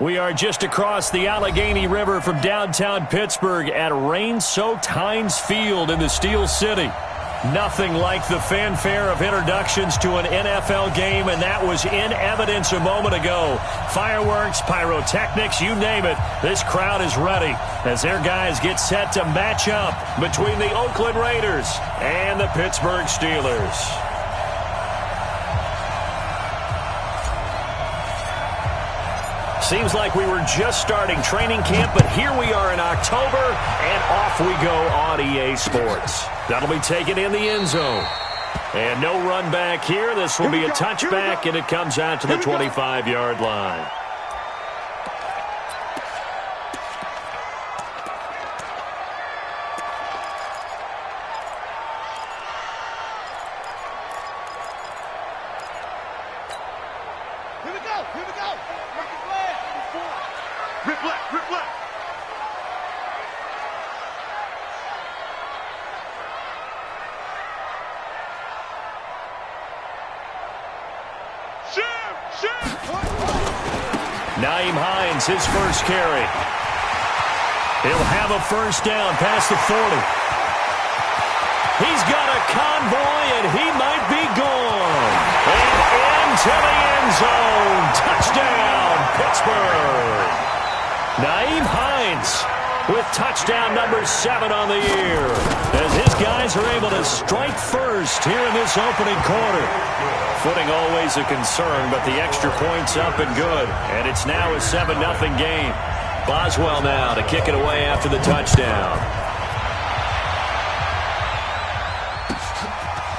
We are just across the Allegheny River from downtown Pittsburgh at rain-soaked Heinz Field in the Steel City. Nothing like the fanfare of introductions to an NFL game, and that was in evidence a moment ago. Fireworks, pyrotechnics, you name it. This crowd is ready as their guys get set to match up between the Oakland Raiders and the Pittsburgh Steelers. Seems like we were just starting training camp, but here we are in October, and off we go on EA Sports. That'll be taken in the end zone. And no run back here. This will be a touchback, and it comes out to the 25-yard line. His first carry. He'll have a first down past the 40. He's got a convoy, and he might be gone. And into the end zone. Touchdown, Pittsburgh. Nyheim Hines with touchdown number 7 on the year, as his guys are able to strike first here in this opening quarter. Footing always a concern, but the extra point's up and good. And it's now a 7-0 game. Boswell now to kick it away after the touchdown.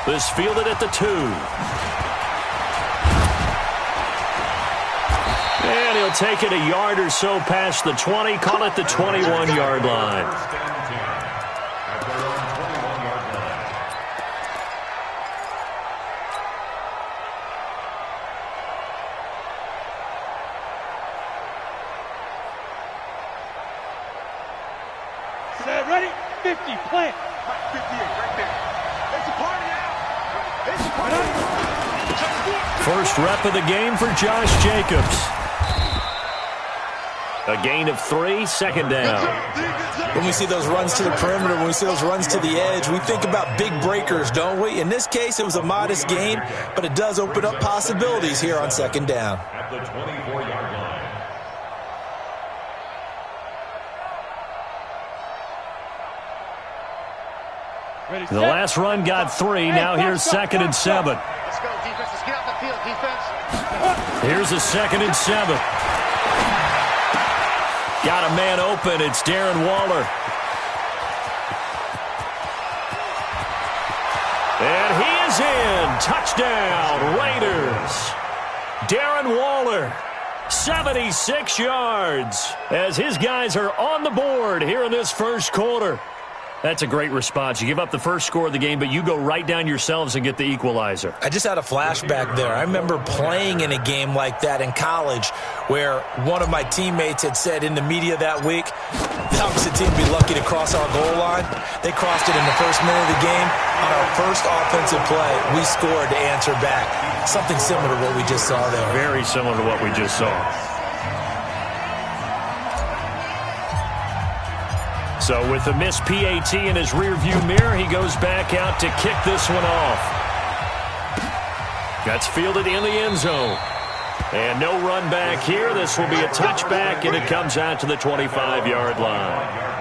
This fielded at the 2. And he'll take it a yard or so past the 20, call it the 21-yard line. Ready? 50, plant. 58, right there. It's a party out. It's a party. First rep of the game for Josh Jacobs. A gain of 3, second down. When we see those runs to the perimeter, when we see those runs to the edge, we think about big breakers, don't we? In this case, it was a modest gain, but it does open up possibilities here on second down. At the 24-yard line. The last run got 3. Now here's 2nd and 7. Let's go, defense. Let's get out the field, defense. Here's a 2nd and 7. Got a man open. It's Darren Waller. And he is in. Touchdown, Raiders. Darren Waller, 76 yards, as his guys are on the board here in this first quarter. That's a great response. You give up the first score of the game, but you go right down yourselves and get the equalizer. I just had a flashback there. I remember playing in a game like that in college where one of my teammates had said in the media that week, the opposite team would be lucky to cross our goal line. They crossed it in the first minute of the game. On our first offensive play, we scored to answer back. Something similar to what we just saw there. Very similar to what we just saw. So with the missed PAT in his rearview mirror, he goes back out to kick this one off. That's fielded in the end zone. And no run back here. This will be a touchback, and it comes out to the 25-yard line.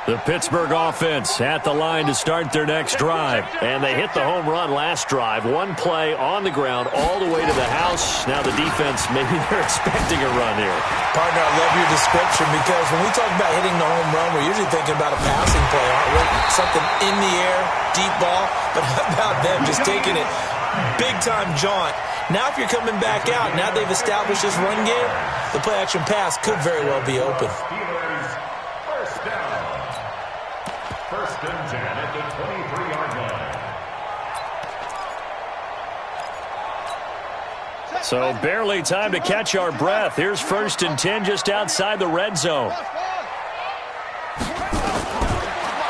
The Pittsburgh offense at the line to start their next drive. And they hit the home run last drive. One play on the ground all the way to the house. Now the defense, maybe they're expecting a run here. Partner, I love your description because when we talk about hitting the home run, we're usually thinking about a passing play, aren't we? Something in the air, deep ball. But how about them just taking it big-time jaunt? Now if you're coming back out, now they've established this run game, the play-action pass could very well be open. First down. First and 10 at the 23-yard line. So barely time to catch our breath. Here's 1st and 10 just outside the red zone.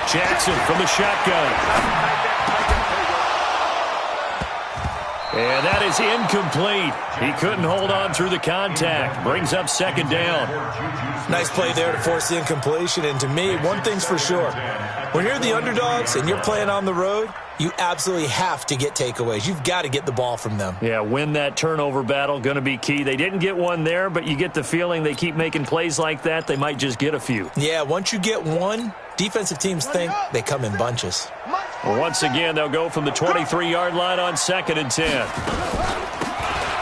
Jackson from the shotgun. And that is incomplete. He couldn't hold on through the contact. Brings up second down. Nice play there to force the incompletion. And to me, one thing's for sure. When you're the underdogs and you're playing on the road, you absolutely have to get takeaways. You've got to get the ball from them. Yeah, win that turnover battle, going to be key. They didn't get one there, but you get the feeling they keep making plays like that, they might just get a few. Yeah, once you get one, defensive teams think they come in bunches. Well, once again, they'll go from the 23-yard line on 2nd and 10.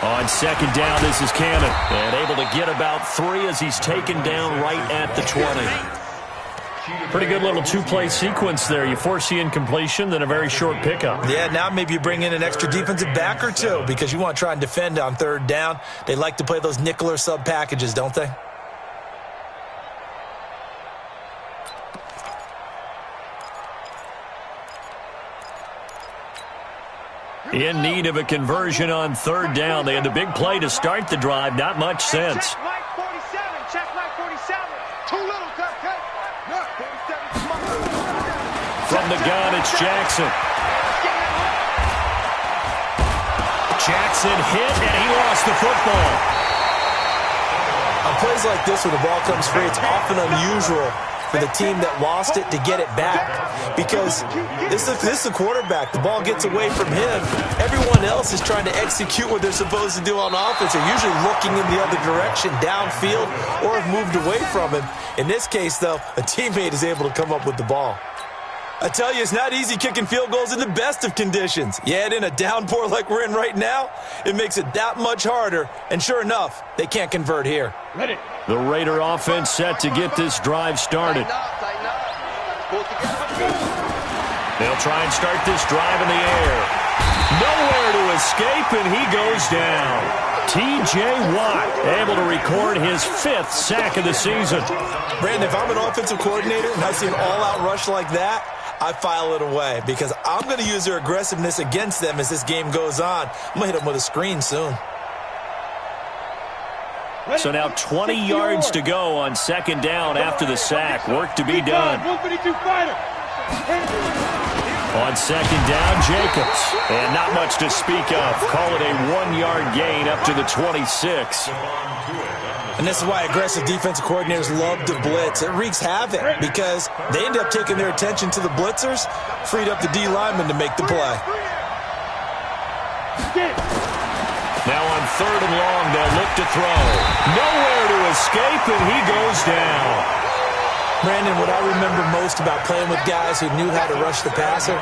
On second down, this is Cannon. And able to get about 3 as he's taken down right at the 20. Pretty good little two-play sequence there. You force the incompletion, then a very short pickup. Yeah, now maybe you bring in an extra defensive back or two because you want to try and defend on 3rd down. They like to play those nickel or sub packages, don't they? In need of a conversion on 3rd down. They had the big play to start the drive. Not much sense. Check Mike 47. Check Mike 47. Too little, cut. From the gun, it's Jackson. Jackson hit, and he lost the football. On plays like this, when the ball comes free, it's often unusual for the team that lost it to get it back. Because this is the quarterback. The ball gets away from him. Everyone else is trying to execute what they're supposed to do on offense. They're usually looking in the other direction, downfield, or have moved away from him. In this case, though, a teammate is able to come up with the ball. I tell you, it's not easy kicking field goals in the best of conditions. Yet in a downpour like we're in right now, it makes it that much harder. And sure enough, they can't convert here. Ready. The Raider offense set to get this drive started. They'll try and start this drive in the air. Nowhere to escape, and he goes down. T.J. Watt able to record his 5th sack of the season. Brandon, if I'm an offensive coordinator and I see an all-out rush like that, I file it away because I'm going to use their aggressiveness against them as this game goes on. I'm going to hit them with a screen soon. So now 20 yards to go on 2nd down after the sack. Work to be done. 152 fighter. On 2nd down, Jacobs. And not much to speak of. Call it a 1-yard gain up to the 26. And this is why aggressive defensive coordinators love to blitz. It wreaks havoc because they end up taking their attention to the blitzers, freed up the D lineman to make the play. Now on 3rd and long, they'll look to throw. Nowhere to escape, and he goes down. Brandon, what I remember most about playing with guys who knew how to rush the passer,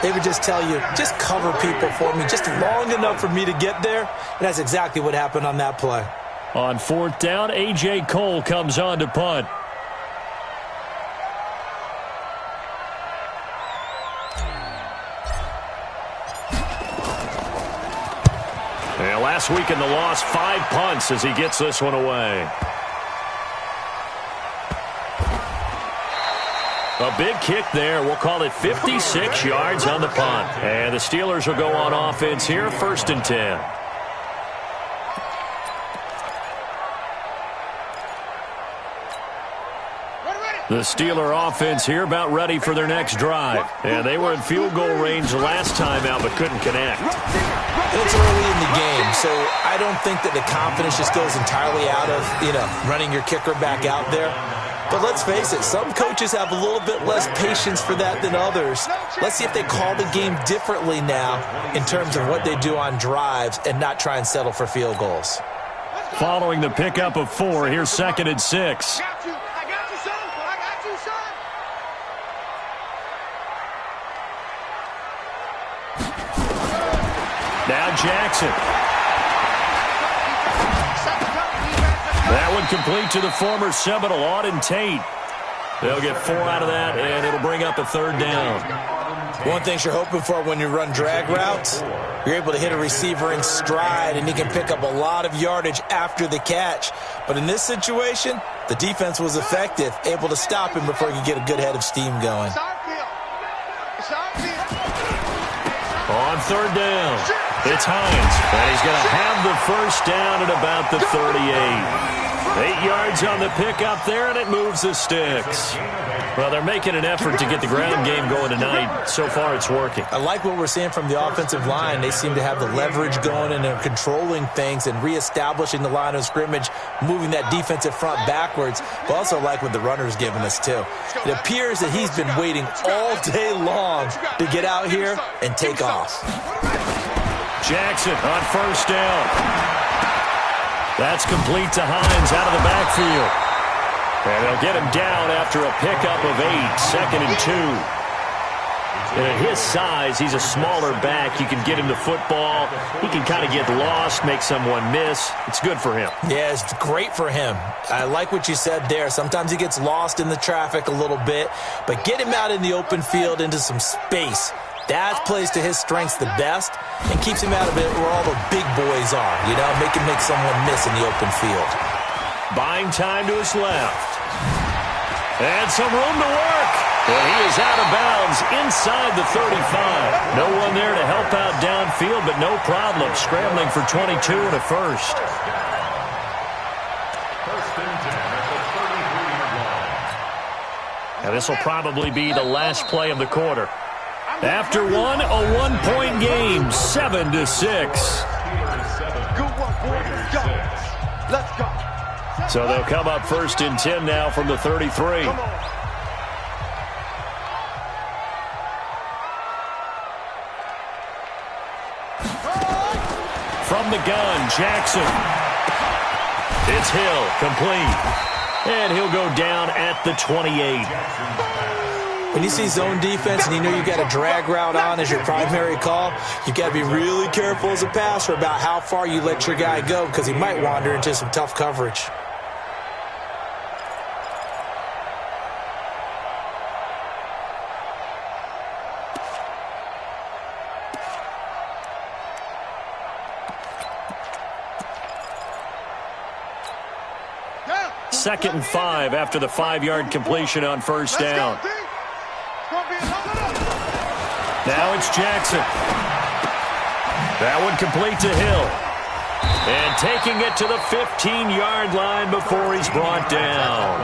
they would just tell you, just cover people for me, just long enough for me to get there. And that's exactly what happened on that play. On 4th down, A.J. Cole comes on to punt. And last week in the loss, 5 punts as he gets this one away. A big kick there. We'll call it 56 yards on the punt. And the Steelers will go on offense here, 1st and 10. The Steeler offense here about ready for their next drive. And they were in field goal range last time out but couldn't connect. It's early in the game, so I don't think that the confidence just goes entirely out of, running your kicker back out there. But let's face it, some coaches have a little bit less patience for that than others. Let's see if they call the game differently now in terms of what they do on drives and not try and settle for field goals. Following the pickup of 4, here's 2nd and 6. Now Jackson. That one complete to the former Seminole, Auden Tate. They'll get 4 out of that, and it'll bring up a 3rd down. One thing you're hoping for when you run drag routes, you're able to hit a receiver in stride, and he can pick up a lot of yardage after the catch. But in this situation, the defense was effective, able to stop him before he could get a good head of steam going. On 3rd down, it's Hines, and he's going to have the 1st down at about the 38. 8 yards on the pickup there, and it moves the sticks. Well, they're making an effort to get the ground game going tonight. So far, it's working. I like what we're seeing from the offensive line. They seem to have the leverage going and they're controlling things and reestablishing the line of scrimmage, moving that defensive front backwards. But also like what the runner's giving us, too. It appears that he's been waiting all day long to get out here and take off. Jackson on first down. That's complete to Hines out of the backfield. And they'll get him down after a pickup of 8, 2nd and 2. And at his size, he's a smaller back. You can get him the football. He can kind of get lost, make someone miss. It's good for him. Yeah, it's great for him. I like what you said there. Sometimes he gets lost in the traffic a little bit, but get him out in the open field into some space. That plays to his strengths the best and keeps him out of it where all the big boys are, you know, make him make someone miss in the open field. Buying time to his left. And some room to work. And he is out of bounds inside the 35. No one there to help out downfield, but no problem. Scrambling for 22 and a first. First and 10 at the 33-yard line. Now this will probably be the last play of the quarter. After one, a one-point game, 7-6. Good one, boys. Let's go. Let's go. So they'll come up first and 10 now from the 33. Come on. From the gun, Jackson. It's Hill, complete. And he'll go down at the 28. When you see zone defense and you know you got a drag route on as your primary call, you got to be really careful as a passer about how far you let your guy go because he might wander into some tough coverage. Second and 5 after the 5-yard completion on first down. Now it's Jackson. That one complete to Hill. And taking it to the 15-yard line before he's brought down.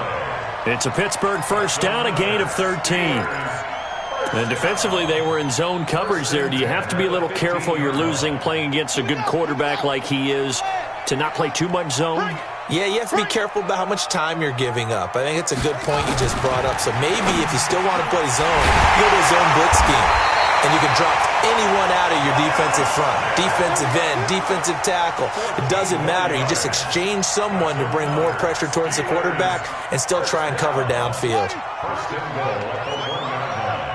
It's a Pittsburgh first down, a gain of 13. And defensively, they were in zone coverage there. Do you have to be a little careful? You're losing playing against a good quarterback like he is to not play too much zone? Yeah, you have to be careful about how much time you're giving up. I think it's a good point you just brought up. So maybe if you still want to play zone, go to a zone blitz scheme. And you can drop anyone out of your defensive front, defensive end, defensive tackle. It doesn't matter. You just exchange someone to bring more pressure towards the quarterback and still try and cover downfield. First and goal at the 1-yard line.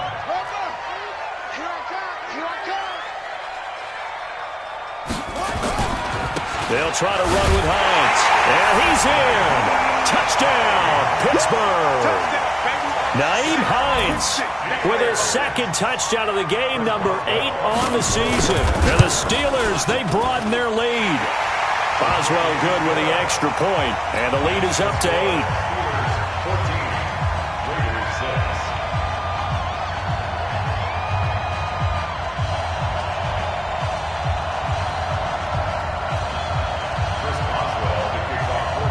They'll try to run with Hines. And he's in. Touchdown, Pittsburgh. Nyheim Hines with his second touchdown of the game, number 8 on the season. And the Steelers, they broaden their lead. Boswell good with the extra point, and the lead is up to 8. 14, Raiders 6.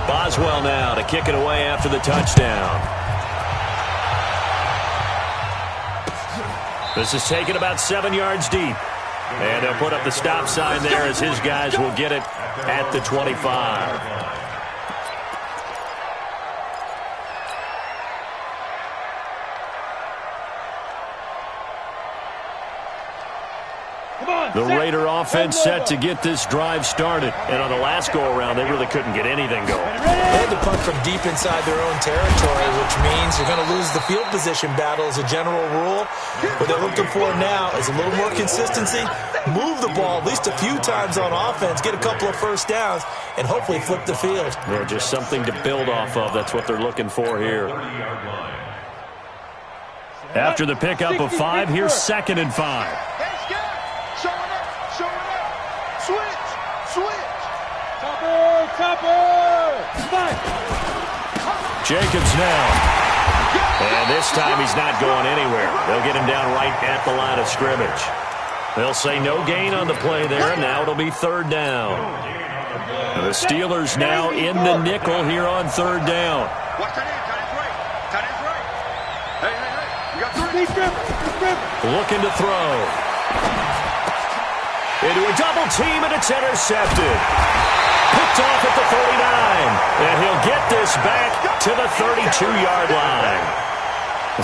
Boswell now to kick it away after the touchdown. This is taken about 7 yards deep. And they'll put up the stop sign there as his guys will get it at the 25. The Raider offense set to get this drive started. And on the last go-around, they really couldn't get anything going. They had to punt from deep inside their own territory, which means you're going to lose the field position battle as a general rule. What they're looking for now is a little more consistency, move the ball at least a few times on offense, get a couple of first downs, and hopefully flip the field. Yeah, just something to build off of. That's what they're looking for here. 30-yard line. After the pickup of 5, here's 2nd and 5. Jacobs now. And this time he's not going anywhere. They'll get him down right at the line of scrimmage. They'll say no gain on the play there, and now it'll be 3rd down. The Steelers now in the nickel here on third down. Watch that end. Tight end's right. Hey. You got three. Looking to throw. Into a double team, and it's intercepted. Picked off at the 49. And he'll get this back to the 32-yard line.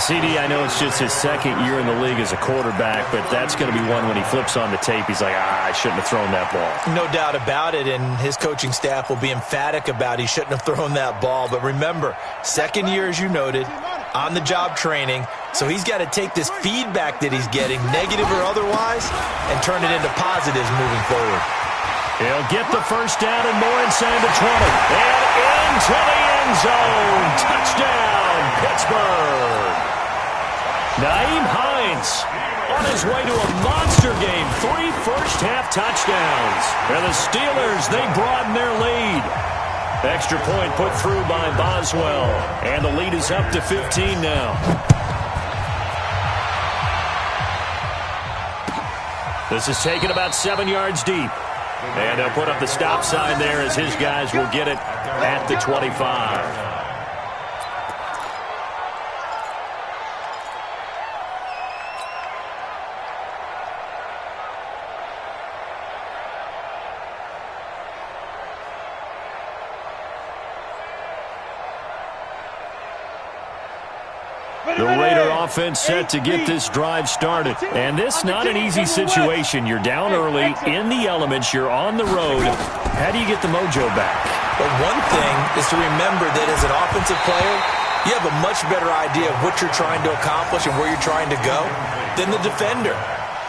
CD, I know it's just his second year in the league as a quarterback, but that's going to be one when he flips on the tape, he's like, I shouldn't have thrown that ball. No doubt about it, and his coaching staff will be emphatic about he shouldn't have thrown that ball. But remember, second year, as you noted, on-the-job training, so he's got to take this feedback that he's getting, negative or otherwise, and turn it into positives moving forward. He'll get the first down and more inside the 20. And into the end zone. Touchdown, Pittsburgh. Naeem Hines on his way to a monster game. 3 first-half touchdowns. And the Steelers, they broaden their lead. Extra point put through by Boswell. And the lead is up to 15 now. This is taken about 7 yards deep. And he'll put up the stop sign there as his guys will get it at the 25. The Raider offense set to get this drive started. And this not an easy situation. You're down early, in the elements, you're on the road. How do you get the mojo back? But one thing is to remember that as an offensive player, you have a much better idea of what you're trying to accomplish and where you're trying to go than the defender.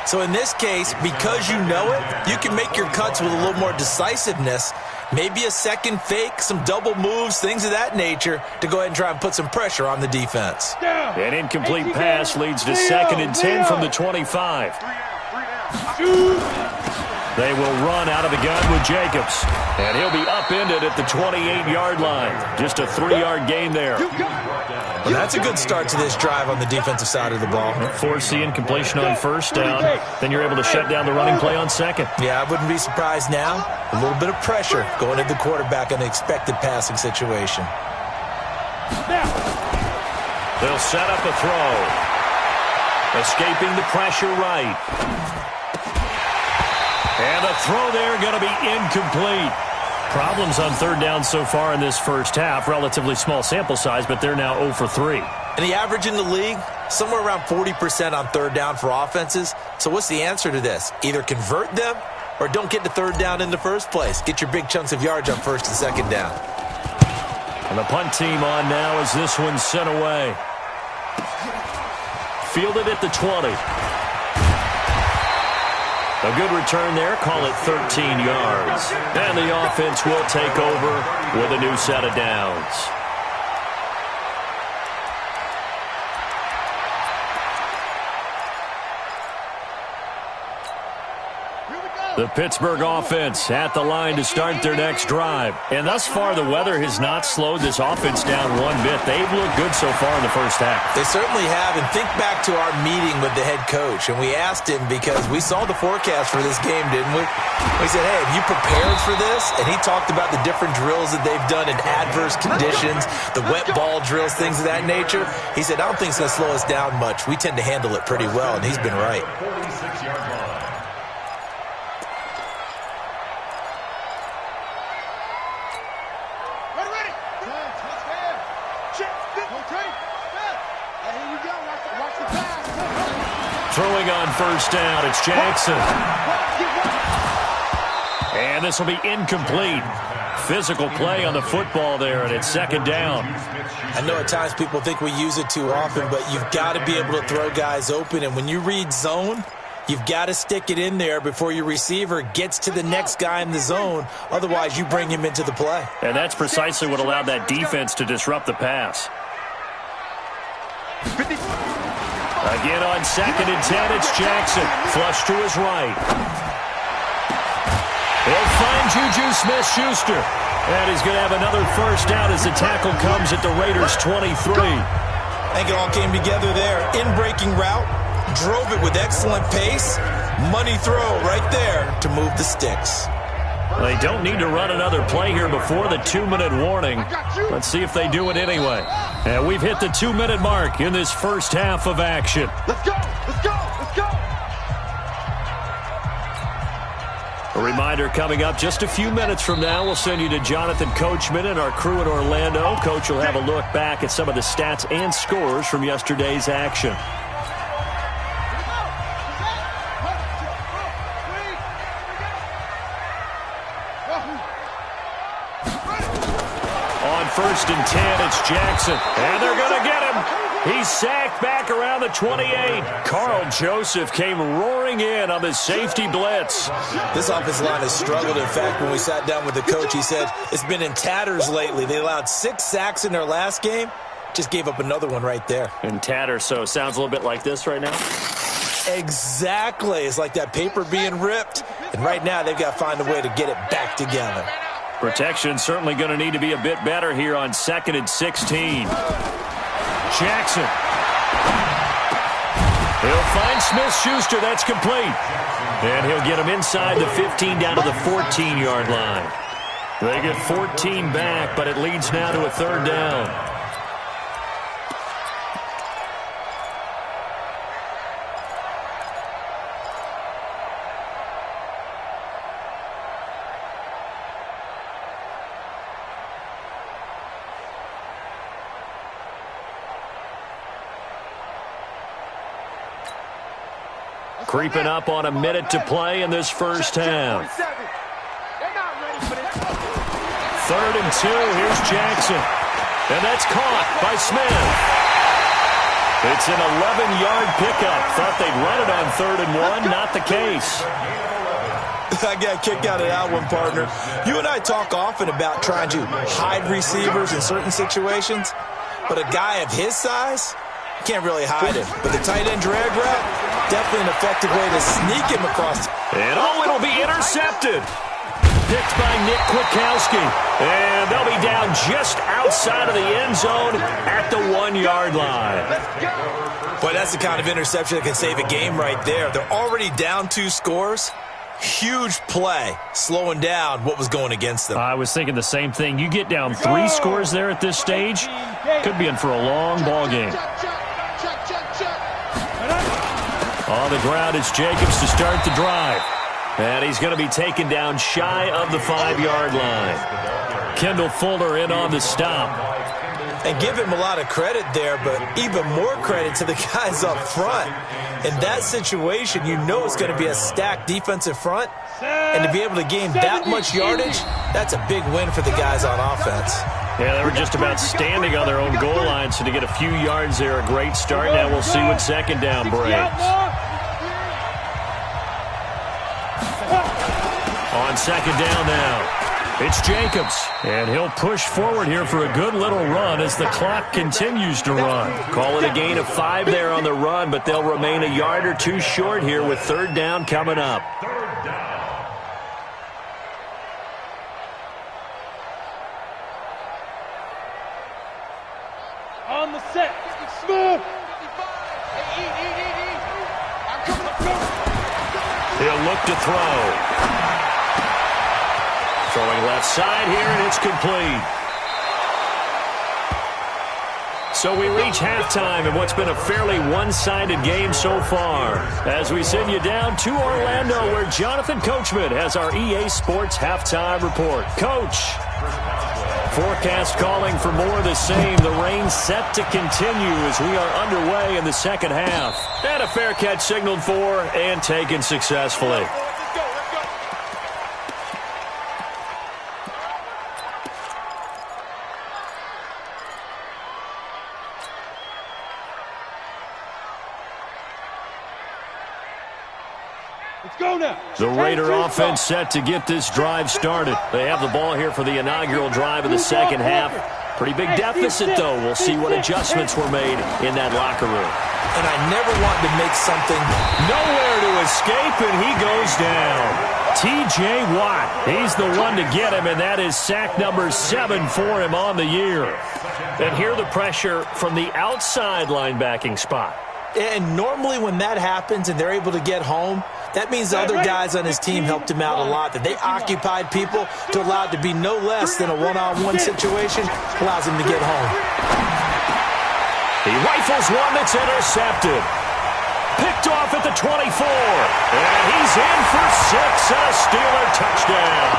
So in this case, because you know it, you can make your cuts with a little more decisiveness. Maybe a second fake, some double moves, things of that nature to go ahead and try and put some pressure on the defense. An incomplete pass leads to 2nd and 10 from the 25. They will run out of the gun with Jacobs. And he'll be upended at the 28-yard line. Just a 3-yard gain there. Well, that's a good start to this drive on the defensive side of the ball. Force the incompletion on first down. Then you're able to shut down the running play on second. Yeah, I wouldn't be surprised now. A little bit of pressure going at the quarterback in an expected passing situation. They'll set up a throw. Escaping the pressure right. And a throw there going to be incomplete. Problems on third down so far in this first half. Relatively small sample size, but they're now 0 for 3. And the average in the league, somewhere around 40% on third down for offenses. So what's the answer to this? Either convert them or don't get to third down in the first place. Get your big chunks of yards on first and second down. And the punt team on now as this one's sent away. Fielded at the 20. A good return there, call it 13 yards. And the offense will take over with a new set of downs. The Pittsburgh offense at the line to start their next drive. And thus far, the weather has not slowed this offense down one bit. They've looked good so far in the first half. They certainly have. And think back to our meeting with the head coach. And we asked him because we saw the forecast for this game, didn't we? We said, hey, have you prepared for this? And he talked about the different drills that they've done in adverse conditions, the wet ball drills, things of that nature. He said, I don't think it's going to slow us down much. We tend to handle it pretty well, and he's been right. 46-yard line. Throwing on first down, it's Jackson. And this will be incomplete. Physical play on the football there, and it's second down. I know at times people think we use it too often, but you've got to be able to throw guys open. And when you read zone, you've got to stick it in there before your receiver gets to the next guy in the zone. Otherwise, you bring him into the play. And that's precisely what allowed that defense to disrupt the pass. Again on 2nd and 10, it's Jackson. Flush to his right. He'll find Juju Smith-Schuster. And he's going to have another first down as the tackle comes at the Raiders' 23. I think it all came together there. In-breaking route, drove it with excellent pace. Money throw right there to move the sticks. They don't need to run another play here before the 2-minute warning. Let's see if they do it anyway. And we've hit the 2-minute mark in this first half of action. Let's go! Let's go! Let's go! A reminder coming up just a few minutes from now, we'll send you to Jonathan Coachman and our crew in Orlando. Coach will have a look back at some of the stats and scores from yesterday's action. On 1st and 10, it's Jackson. And they're going to get him. He's sacked back around the 28. Carl Joseph came roaring in on the safety blitz. This offensive line has struggled. In fact, when we sat down with the coach, he said it's been in tatters lately. They allowed 6 sacks in their last game. Just gave up another one right there. In tatters, so it sounds a little bit like this right now? Exactly. It's like that paper being ripped. And right now, they've got to find a way to get it back together. Protection certainly going to need to be a bit better here on 2nd and 16. Jackson. He'll find Smith-Schuster. That's complete. And he'll get him inside the 15 down to the 14-yard line. They get 14 back, but it leads now to a 3rd down. Creeping up on a minute to play in this first half. 3rd and 2. Here's Jackson. And that's caught by Smith. It's an 11-yard pickup. Thought they'd run it on 3rd and 1. Not the case. I got kicked out of that one, partner. You and I talk often about trying to hide receivers in certain situations, but a guy of his size can't really hide him. But the tight end drag route, definitely an effective way to sneak him across. And it'll be intercepted. Picked by Nick Kwiatkowski. And they'll be down just outside of the end zone at the 1-yard line. Boy, that's the kind of interception that can save a game right there. They're already down 2 scores. Huge play, slowing down what was going against them. I was thinking the same thing. You get down 3 scores there at this stage, could be in for a long ball game. On the ground, it's Jacobs to start the drive. And he's going to be taken down shy of the 5-yard line. Kendall Fuller in on the stop. And give him a lot of credit there, but even more credit to the guys up front. In that situation, you know it's going to be a stacked defensive front. And to be able to gain that much yardage, that's a big win for the guys on offense. Yeah, they were just about standing on their own goal line, so to get a few yards there, a great start. Now we'll see what 2nd down brings. On 2nd down now, it's Jacobs. And he'll push forward here for a good little run as the clock continues to run. Call it a gain of 5 there on the run, but they'll remain a yard or 2 short here with 3rd down coming up. On the set. Smooth. He'll look to throw. Throwing left side here, and it's complete. So we reach halftime in what's been a fairly one-sided game so far. As we send you down to Orlando, where Jonathan Coachman has our EA Sports halftime report. Coach. Forecast calling for more of the same. The rain set to continue as we are underway in the 2nd half. And a fair catch signaled for and taken successfully. The Raider offense set to get this drive started. They have the ball here for the inaugural drive of the 2nd half. Pretty big deficit, though. We'll see what adjustments were made in that locker room. And I never want to make something. Nowhere to escape, and he goes down. T.J. Watt, he's the one to get him, and that is sack number 7 for him on the year. And here the pressure from the outside linebacking spot. And normally when that happens and they're able to get home, that means the other guys on his team helped him out a lot, that they occupied people to allow it to be no less than a one-on-one situation, allows him to get home. He rifles one that's intercepted. Picked off at the 24. And he's in for 6 and a Steeler touchdown.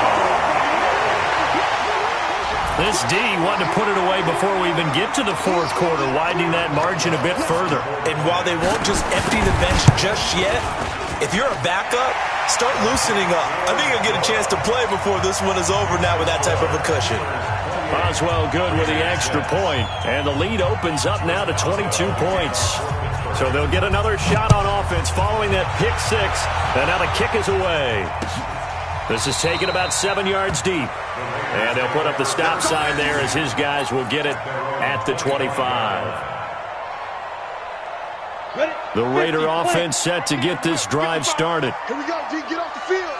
This D wanted to put it away before we even get to the fourth quarter, widening that margin a bit further. And while they won't just empty the bench just yet, if you're a backup, start loosening up. I think you'll get a chance to play before this one is over now with that type of a cushion. Boswell good with the extra point, and the lead opens up now to 22 points. So they'll get another shot on offense following that pick six, and now the kick is away. This is taken about 7 yards deep. And they'll put up the stop sign there as his guys will get it at the 25. The Raider offense set to get this drive started. Here we go, D. Get off the field.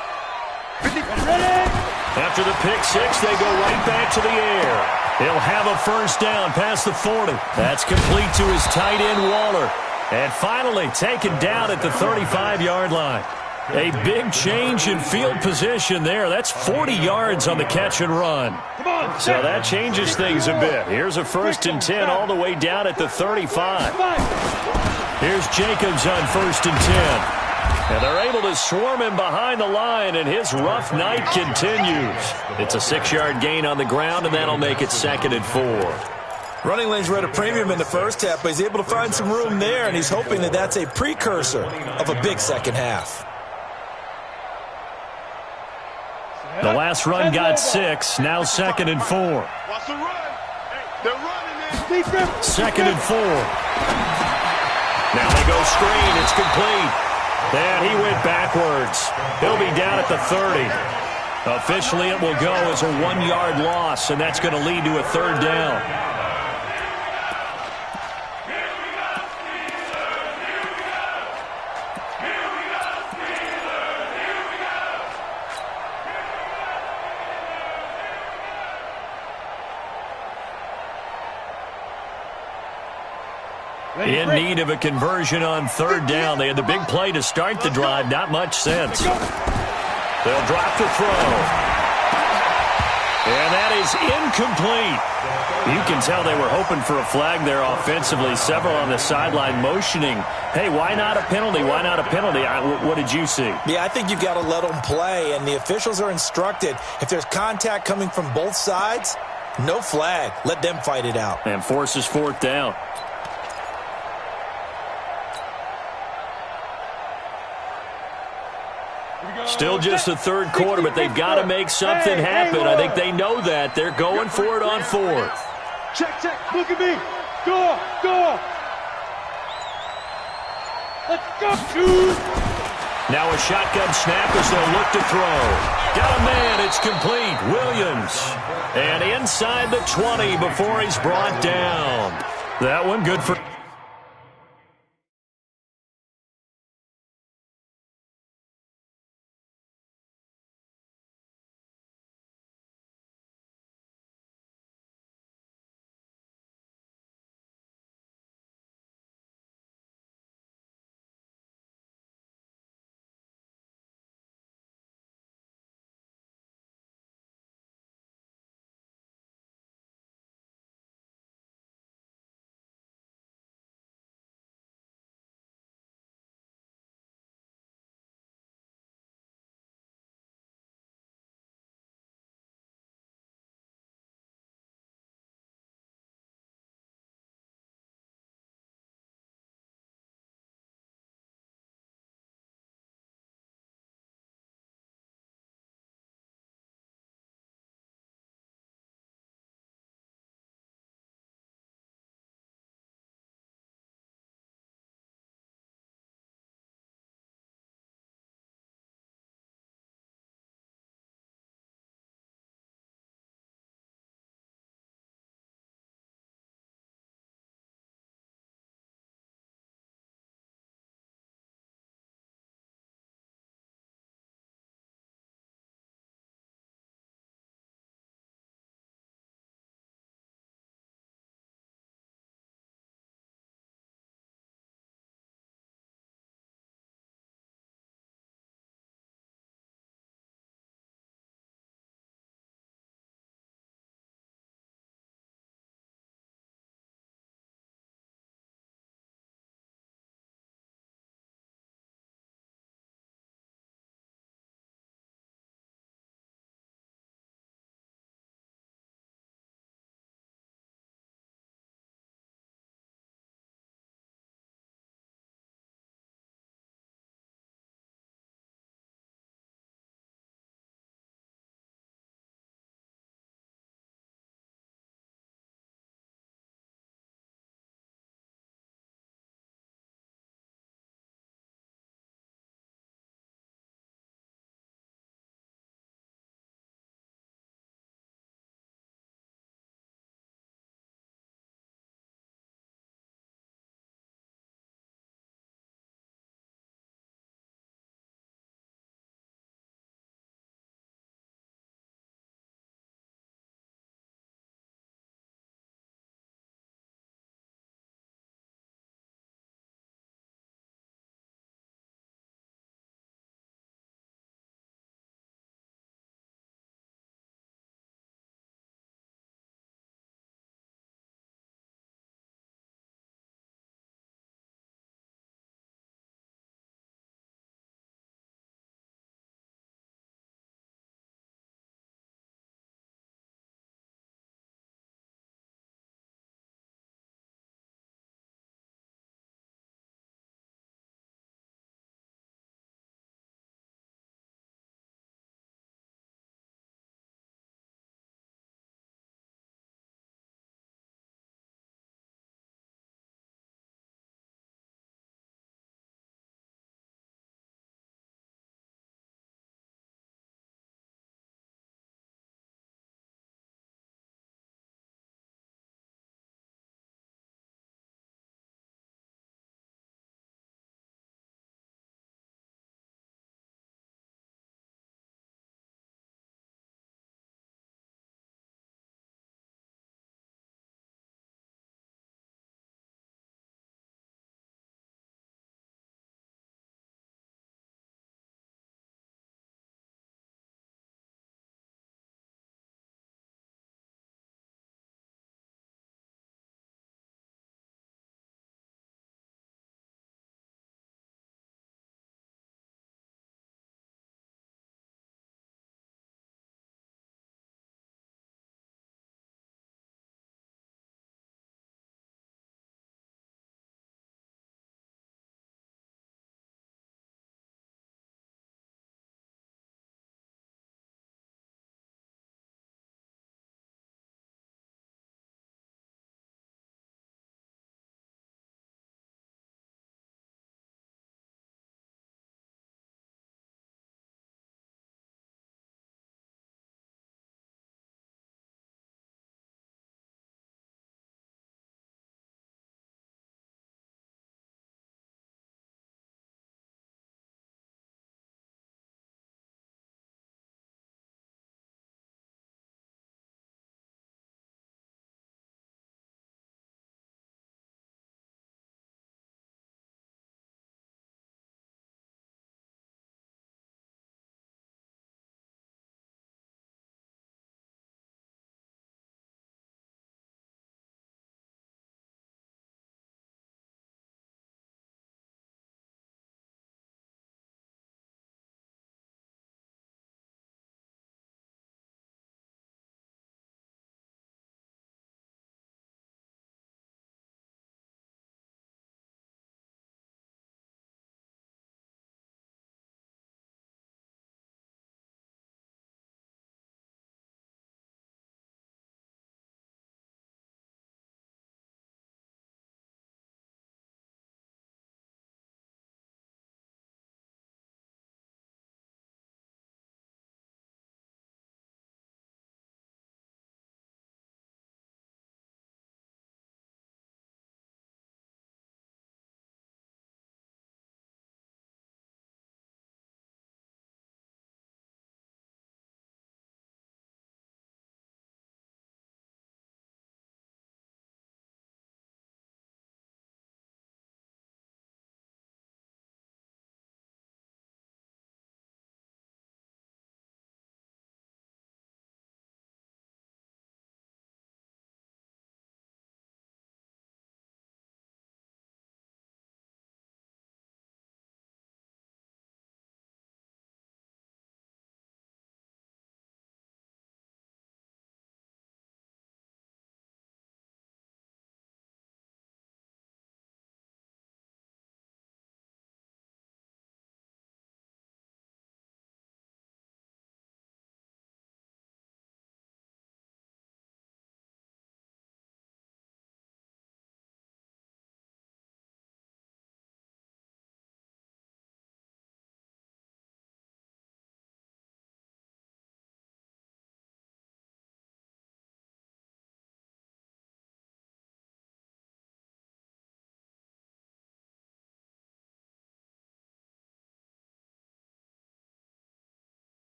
After the pick six, they go right back to the air. He'll have a first down past the 40. That's complete to his tight end, Waller. And finally taken down at the 35-yard line. A big change in field position there. That's 40 yards on the catch and run. So that changes things a bit. Here's a 1st and 10 all the way down at the 35. Here's Jacobs on 1st and 10. And they're able to swarm him behind the line, and his rough night continues. It's a 6-yard gain on the ground, and that'll make it 2nd and 4. Running lanes were at a premium in the first half, but he's able to find some room there, and he's hoping that that's a precursor of a big second half. The last run got 6, now 2nd and 4. Watch the run. Hey, they're running, man. 2nd and 4. Now they go screen. It's complete. And he went backwards. He'll be down at the 30. Officially, it will go as a 1-yard loss, and that's going to lead to a 3rd down. In need of a conversion on 3rd down. They had the big play to start the drive. Not much sense. They'll drop the throw. And that is incomplete. You can tell they were hoping for a flag there offensively. Several on the sideline motioning, hey, why not a penalty? Why not a penalty? What did you see? Yeah, I think you've got to let them play, and the officials are instructed, if there's contact coming from both sides, no flag. Let them fight it out. And forces 4th down. Still just the 3rd quarter, but they've got to make something happen. I think they know that. They're going for it on 4th. Check, check. Look at me. Go, go. Let's go, dude. Now a shotgun snap as they'll look to throw. Got a man. It's complete. Williams. And inside the 20 before he's brought down. That one good for...